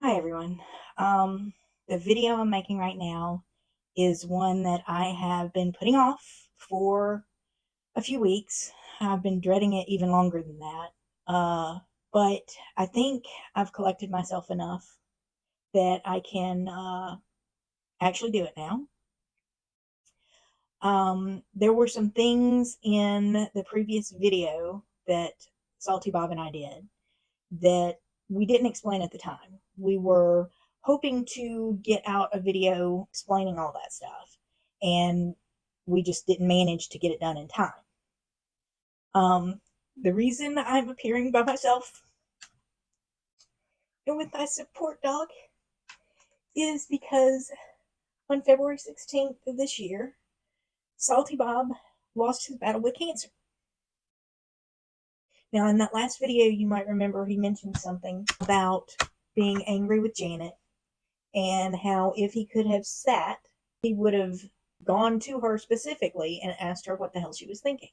Hi everyone. The video I'm making right now is one that I have been putting off for a few weeks. I've been dreading it even longer than that. But I think I've collected myself enough that I can actually do it now. There were some things in the previous video that Salty Bob and I did that we didn't explain at the time. We were hoping to get out a video explaining all that stuff, and we just didn't manage to get it done in time. The reason I'm appearing by myself and with my support dog is because on February 16th of this year, Salty Bob lost his battle with cancer. Now, in that last video, you might remember he mentioned something about being angry with Janet and how if he could have sat, he would have gone to her specifically and asked her what the hell she was thinking.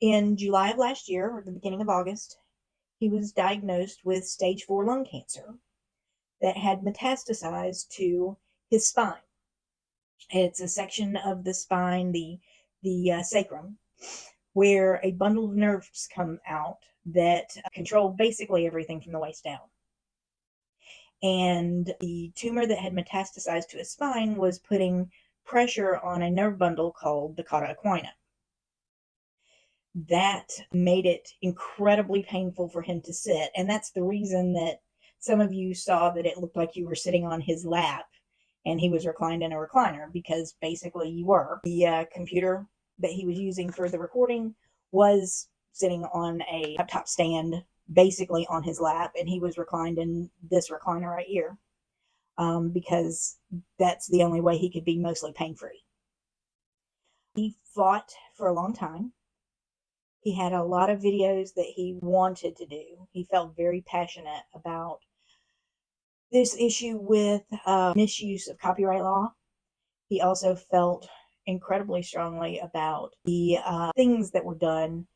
In July of last year, or the beginning of August, he was diagnosed with stage 4 lung cancer that had metastasized to his spine. It's a section of the spine, the sacrum, where a bundle of nerves come out that control basically everything from the waist down. And the tumor that had metastasized to his spine was putting pressure on a nerve bundle called the cauda equina. That made it incredibly painful for him to sit, and that's the reason that some of you saw that it looked like you were sitting on his lap and he was reclined in a recliner, because basically you were. The computer that he was using for the recording was sitting on a laptop stand basically on his lap, and he was reclined in this recliner right here, because that's the only way he could be mostly pain-free. He fought for a long time. He had a lot of videos that he wanted to do. He felt very passionate about this issue with misuse of copyright law. He also felt incredibly strongly about the things that were done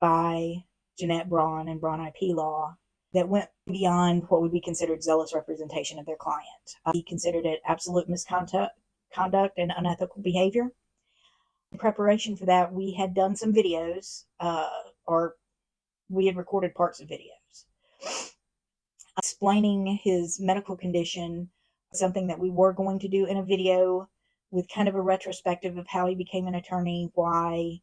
by Jeanette Braun and Braun IP Law that went beyond what would be considered zealous representation of their client. He considered it absolute misconduct and unethical behavior. In preparation for that, we had done some videos, or we had recorded parts of videos explaining his medical condition, something that we were going to do in a video with kind of a retrospective of how he became an attorney, why,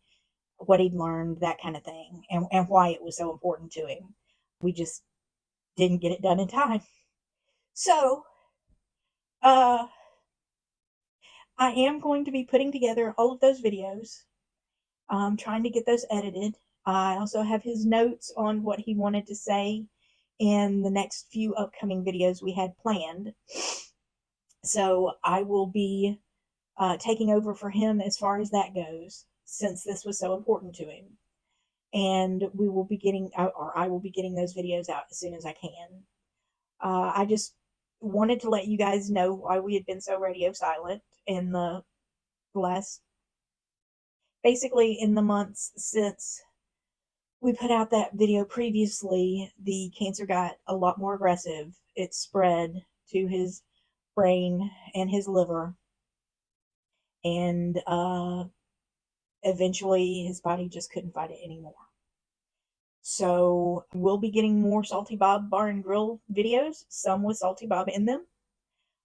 what he'd learned, that kind of thing, and why it was so important to him. We just didn't get it done in time. So, I am going to be putting together all of those videos, trying to get those edited. I also have his notes on what he wanted to say in the next few upcoming videos we had planned. So I will be taking over for him as far as that goes, since this was so important to him. And we will be getting, or I will be getting those videos out as soon as I can. I just wanted to let you guys know why we had been so radio silent in the last, basically in the months since we put out that video previously. The cancer got a lot more aggressive. It spread to his brain and his liver, and eventually his body just couldn't fight it anymore. So we'll be getting more Salty Bob Bar and Grill videos, some with Salty Bob in them.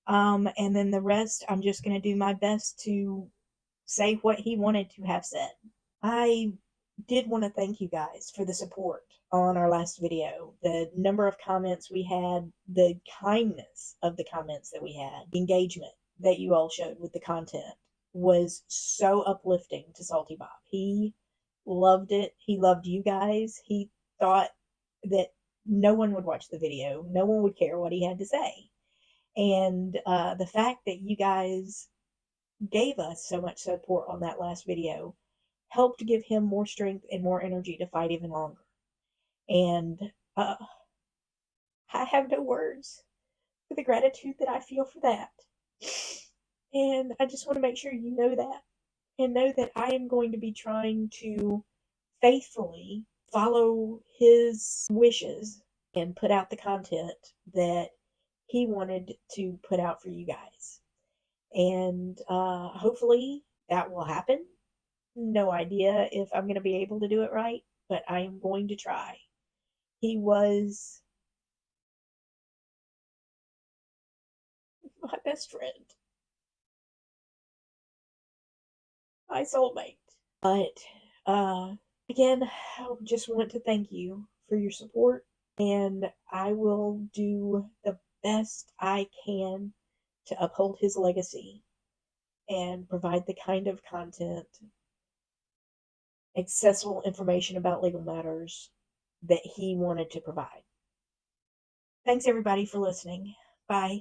And then the rest, I'm just going to do my best to say what he wanted to have said. I did want to thank you guys for the support on our last video. The number of comments we had, the kindness of the comments that we had, the engagement that you all showed with the content was so uplifting to Salty Bob. He loved it. He loved you guys. He thought that no one would watch the video. No one would care what he had to say. And the fact that you guys gave us so much support on that last video helped give him more strength and more energy to fight even longer. And I have no words for the gratitude that I feel for that. And I just want to make sure you know that, and know that I am going to be trying to faithfully follow his wishes and put out the content that he wanted to put out for you guys. And hopefully that will happen. No idea if I'm going to be able to do it right, but I am going to try. He was my best friend, my soulmate. But again, I just want to thank you for your support, and I will do the best I can to uphold his legacy and provide the kind of content, accessible information about legal matters that he wanted to provide. Thanks everybody for listening. Bye.